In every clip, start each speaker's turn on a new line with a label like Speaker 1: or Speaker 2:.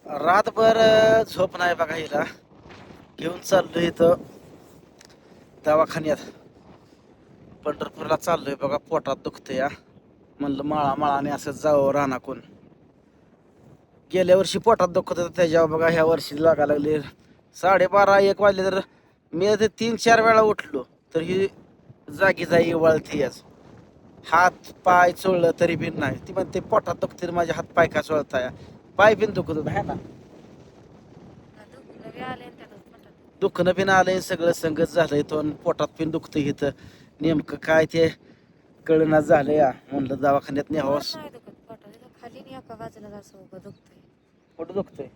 Speaker 1: रातभर झोप नाही बघा हिला. घेऊन चाललोय इथं दवाखान्यात. पंढरपूरला चाललोय बघा. पोटात दुखतंय या. म्हणलं माळाने असं जावं रानाकून. गेल्या वर्षी पोटात दुखत होतं, त्याच्यावर बघा ह्या वर्षी लागा लागले. 12:30-1 वाजले तर मी ते 3-4 वेळा उठलो तर ही जागी जाई वळती याच. हात पाय चोळलं तरी बी नाही. ती म्हणते पोटात दुखते, माझे हात पाय का चोळताय. पाय बिन दुखत होत आहे ना. दुखणं बिन आलंय, सगळं संगत झालंय. तो पोटात पिन दुखतं इथं. नेमकं काय ते कळना झालं या. म्हणलं दवाखान्यात न्यावं. पोट दुखतंय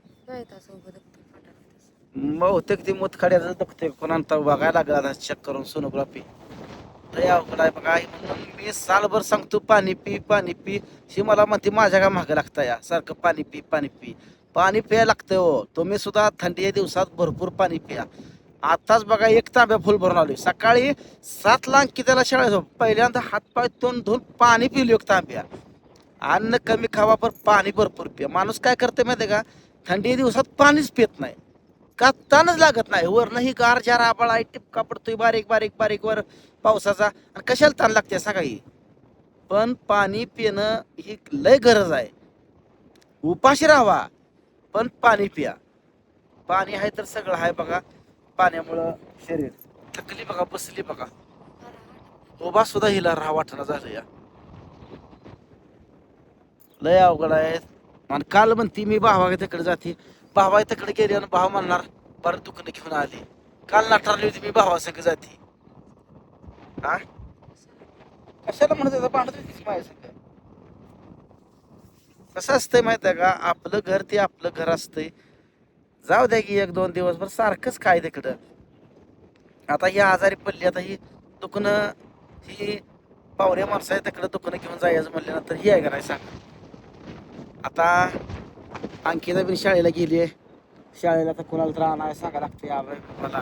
Speaker 1: बहुतेक ती मुतखड्याचं दुखतंय. कोणाला बघायला लागला आता चेक करून सोनोग्राफी. लय अवघड आहे बघा. आई म्हणून मी सालभर सांगतो पाणी पी पाणी पी. शी मला म्हणते माझ्या का मागं लागता या सारखं पाणी पी पाणी पी. पाणी प्यायला लागतंय हो. तुम्ही सुद्धा थंडी दिवसात भरपूर पाणी पिया. आताच बघा 1 तांब्या फुल भरून आलोय. सकाळी 7ला अंकी त्याला शाळेत पहिल्यांदा हातपाय तोंड धुवून पाणी पिलो 1 तांब्या. अन्न कमी खावा पण पाणी भरपूर पिया. माणूस काय करते माहिती का, थंडी दिवसात पाणीच पित नाही. का ताणच लागत नाही. वरनं ही गार जार आबाळ आहे, टिपका पडतोय बारीक बारीक बारीक वर पावसाचा. आणि कशाला ताण लागते सांगा ही. पण पाणी पिणं ही लय गरज आहे. उपाशी राहावा पण पाणी पिया. पाणी आहे तर सगळं आहे बघा. पाण्यामुळं शरीर थकली बघा, बसली बघा. उभा सुद्धा हिला राहा वाटणं झालं या. लय अवघड आहे. आणि काल म्हणती मी भावा तिकडे जाते. भावा तिकडे गेली आणि भाव म्हणणार बरं दुखणं घेऊन आली. काल नाठरली होती मी भावा संग जाते. हा कशाला म्हणत होता, भांडत होतीस माझ्या संग. कसं असतंय माहित आहे का, आपलं घर ते आपलं घर असतंय. जाऊ द्या की 1-2 दिवस. बरं सारखंच काय तिकडं. आता ही आजारी पडली. आता ही दुखणं ही पावऱ्या माणसं आहे तिकडं दुखणं घेऊन जायचं म्हणल्यानंतर ही आहे का नाही सांग. आता अंकिता बिन शाळेला गेली आहे. शाळेला तर कोणाला तर आणायला सांगा लागते मला.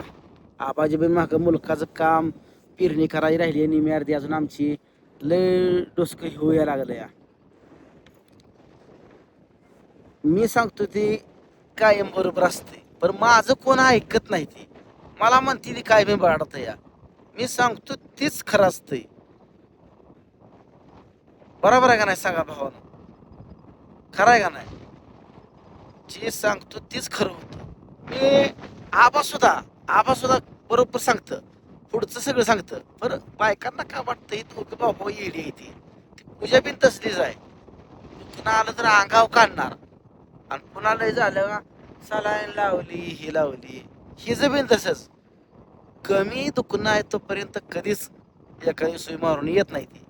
Speaker 1: आबाजी बिन मागं मुलकाचं काम पेरणी करायची राहिली आहे निमी अर्धी अजून आमची. लय डोसकं होऊया लागलं या. मी सांगतो ती कायम बरोबर असते पण माझं कोण ऐकत नाही. ती मला म्हणते ती काय मी बाळत या. मी सांगतो तीच खरं असतंय. बरोबर आहे का नाही सांगा भावानं. खरं आहे का नाही. जे सांगतो तीच खरं होतं. मी आबा सुद्धा बरोबर सांगतं. पुढचं सगळं सांगतं. बरं बायकांना काय वाटतं ही दोघं बाबा येडी आहे ती. पूजा बिन तसलीच आहे. दुखणं आलं तर अंगाव काढणार. आणि पुन्हा लय झालं का सलाईन लावली ही लावली. हिचं बिन तसंच. कमी दुखणं आहे तोपर्यंत कधीच एखादी सुई मारून येत नाही ती.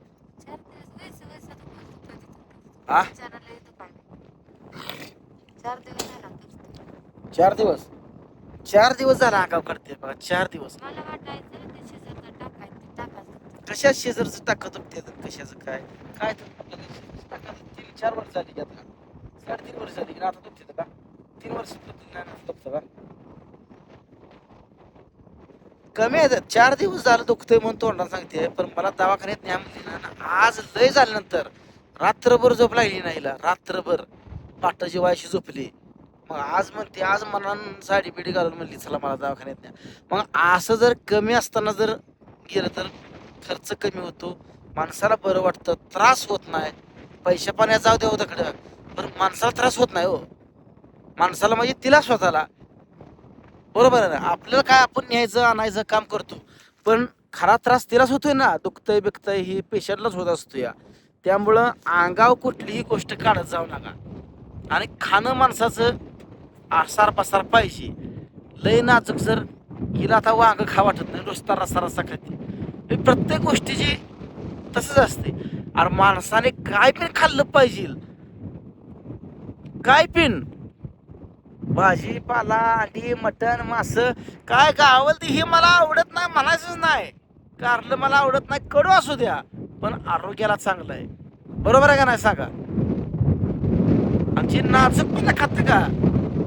Speaker 1: हा 4 दिवस 4 दिवस झाला अंगाव काढते बघा. 4 दिवस. कशा शेजारचं टाकत दुखते कशाचं काय काय 3-4 वर्ष झाली की आता. 3.5 वर्ष झाली की आता दुखते का. 3 वर्ष दुखतं का. कमी आहे. 4 दिवस झालं दुखतंय म्हणून तोंडाला सांगते. पण मला दवाखान्यात न्या म्हणली ना. आज लय झाल्यानंतर रात्रभर झोप लागली नाही. रात्रभर पाटाची वायशी झोपली. मग आज म्हणते आज मनान साडी बिडी घालून म्हणली चला मला दवाखान्यात न्या. मग असं जर कमी असताना जर गेलं तर खर्च कमी होतो. माणसाला बरं वाटतं. त्रास होत नाही. पैशा पाण्यात जाऊ द्या तिकडं पण माणसाला त्रास होत नाही हो. माणसाला म्हणजे तिला स्वतःला. बरोबर आहे ना. आपल्याला काय आपण न्यायचं आणायचं काम करतो पण खरा त्रास तिलाच होतोय ना. दुखतंय बिकतंय ही पेशंटलाच होत असतो या. त्यामुळं अंगाव कुठलीही गोष्ट काढत जाऊ नका. आणि खाणं माणसाचं आसार पसार पाहिजे. लय नाजूक जर हिला आता वांग खा वाटत नाही. नुसता रस्सा रस्सा खाते. प्रत्येक गोष्टीची तसंच असते. अरे माणसाने काय पण खाल्लं पाहिजे. काय पिन भाजीपाला अंडी मटण मास काय गावल ती हे मला आवडत नाही म्हणायचंच नाही. कारलं मला आवडत नाही. कडू असू द्या पण आरोग्याला चांगलं आहे. बरोबर आहे का नाही सांगा. आमची नाजूकपणा खात का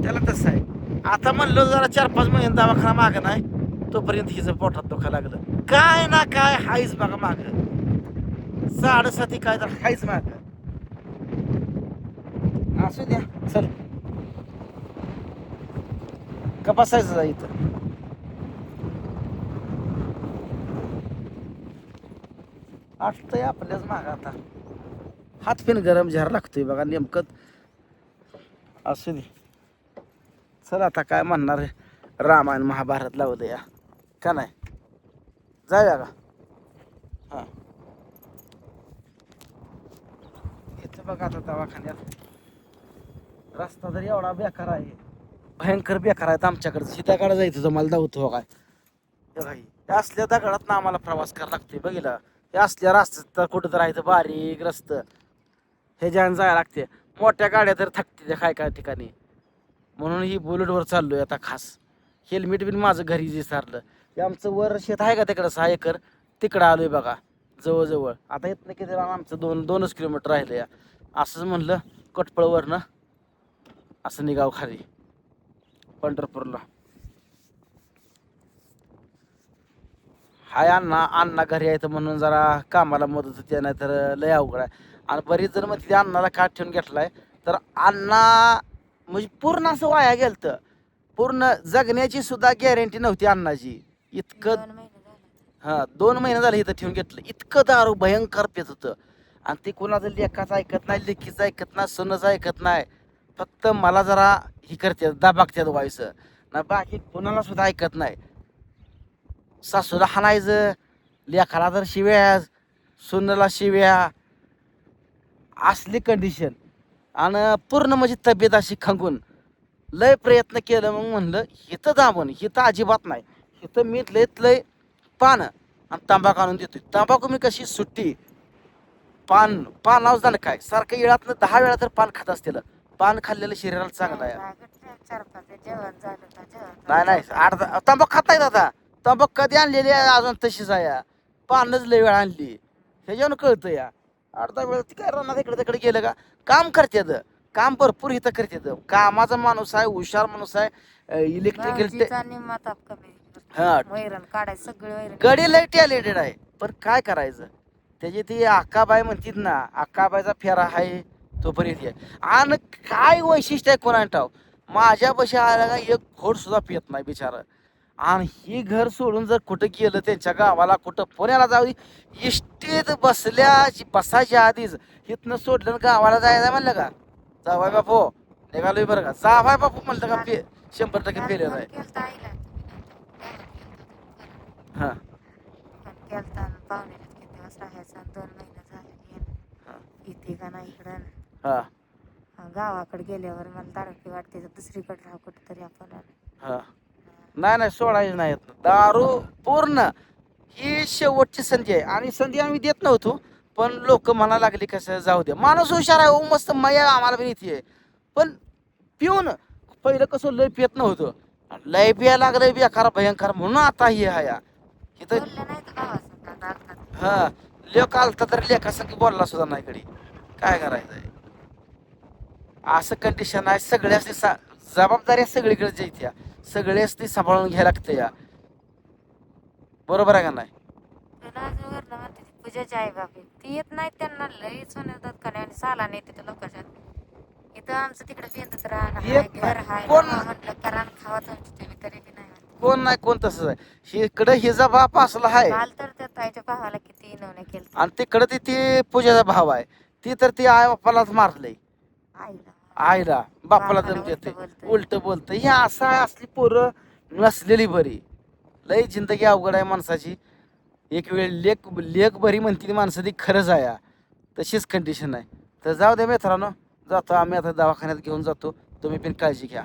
Speaker 1: त्याला तसं आहे. आता म्हणलं जरा 4-5 महिने दवाखाना माग नाही तोपर्यंत हिचं पोटात दुखा लागलं. काय ना काय हायच बघा माग. साडेसाती काय तर हायच माग. असू द्या चल. का बसायचं जा इथं? आटतंय आपल्याच माग आता. हात पिन गरम झार लागतोय बघा नेमकं. असू दे. चल आता काय म्हणणार आहे, रामायण महाभारत लावलं या का नाही? जाऊया का? हा, इथं बघा आता दवाखान्यात रस्ता तर एवढा बेकार आहे, भयंकर बेकार आहेत आमच्याकडे. सीताकडे जायचं मला धावतो काय. हे भाई, या असल्या दगडात ना आम्हाला प्रवास करायला लागतोय बघितला. या असल्या रस्त्यात तर कुठं तर राहायचं बारीक रस्त, हे जाण जायला लागते. मोठ्या गाड्या तर थकते त्या काय काय ठिकाणी. म्हणून ही बुलेटवर चाललोय आता खास. हेल्मेट बिन माझं घरी विसरलं. हे आमचं वर शेत आहे का तिकडं 6 एकर, तिकडं आलोय बघा जवळजवळ. आता इथनं किती लांब आमचं 2-2च किलोमीटर राहिलं या. असंच म्हणलं कटपळवरनं असं निघाव खाली पंढरपूरला. हाय अण्णा, अण्णा घरी यायचं म्हणून जरा कामाला मदत होते, नाही तर लय अवघड आहे. आणि बरीच जण मग अण्णाला काट ठेवून घेतलाय, तर अण्णा म्हणजे पूर्ण असं वाया गेलतं. पूर्ण जगण्याची सुद्धा गॅरंटी नव्हती अण्णाची. इतकं 2 महिने झाले इथं ठेवून घेतलं. इतकं दारू भयंकर पेत होतं. आणि ते कोणाचं लेखाचं ऐकत नाही, लेखीचं ऐकत नाही, सोनाचं ऐकत नाही. फक्त मला जरा ही करते दाबागत्यात व्हायचं ना, बाकी कोणाला सुद्धा ऐकत नाही. सासूला हाणायचं, लेखाला तर शिव्या, सुनेला शिव्या, असली कंडिशन. आणि पूर्ण म्हणजे तब्येत अशी खंगून लय प्रयत्न केलं. मग म्हणलं हिथं दाबून, हिथं अजिबात नाही. हिथं मी लय पान आणि तंबाखू आणून देतोय. तंबाखू मी कशी सुट्टी, पानावर झालं काय सारखं येळातनं 10 वेळा तर पान खात असतील. पान खाल्लेलं शरीराला चांगलं आहे. नाही नाही, तंबाखू खाता येत आता. तंबाखू कधी आणलेली आहे अजून तशीच आहे. पानच लय वेळा आणली, ह्याच्यावर कळतं या. अर्धा वेळ ती काय राहणार इकडे तिकडे गेलं का. काम करतात, काम भरपूर इथं करतात. कामाचा माणूस आहे, हुशार माणूस आहे. इलेक्ट्रिकल हा गडी लय टॅलेंटेड आहे. पण काय करायचं, त्याची ती अक्काबाई म्हणतात ना, अक्काबाईचा फेरा आहे तोपर्यंत आहे. आणि काय वैशिष्ट्य आहे कोणा ठाव, माझ्या पशी आला का एक घोड सुद्धा पित नाही बिचारा. आणि ही घर सोडून जर कुठं गेलं त्यांच्या गावाला, कुठं पुण्याला जाऊ, इष्टीत बसायच्या आधीच इथनं सोडलं गावाला जायचं म्हणलं का, जावाय बापू निघालोय बरं का, जावाय बापू म्हणलं का 100% फेलेलं आहे. हा हा
Speaker 2: गावाकडे गेल्यावर मला दारू वाटते, दुसरीकडे राहू कुठेतरी आपण.
Speaker 1: हा, नाही नाही सोडायचं नाही. दारू पूर्ण ही शेवटची संधी आहे. आणि संधी आम्ही देत नव्हतो, पण लोक म्हणा लागली कसं जाऊ दे, माणूस हुशार आहे, ओ मस्त मया आम्हाला पण येते. पण पिऊन पहिलं कसं लय पियत नव्हतं, लय पिया लागलं बेकार भयंकर. म्हणून आता हे हाया इथं. हा, लेख आलता तर लेखासाठी बोलला सुद्धा नाही कडे. काय करायचंय, असं कंडिशन आहे. सगळ्याच जबाबदारी सगळीकडे जायच्या, सगळ्याच ती सांभाळून घ्यायला लागतं या. बरोबर आहे का नाही?
Speaker 2: पूजाची आई बापी ती येत नाही, त्यांना लई सोन्यात का नाही, आणि साला नाही तिथं लोकांच्या. इथं आमचं तिकडे बेंदच राहणं घर हाय, म्हटलं करा खावा तुमची तुम्ही, तरी बी नाही.
Speaker 1: कोण नाही, कोण तसंच आहे. इकडे हिचा बाप असला आहे,
Speaker 2: काल तर त्या ताईच्या भावाला किती नवने केलं.
Speaker 1: आणि तिकडे ती पूजाचा भाव आहे, ती तर ती आई बाप्पालाच मारलंय. आईला बापाला दम देते, उलट बोलत. ही असं असली पोरं नसलेली बरी. लई जिंदगी अवघड आहे माणसाची. एक वेळ लेख लेख बरी म्हणते ती माणसं, ती खरंच आहे. तशीच कंडिशन आहे. तर जाऊ दे मित्रांनो, जातो आम्ही आता दवाखान्यात घेऊन जातो. तुम्ही पण काळजी घ्या.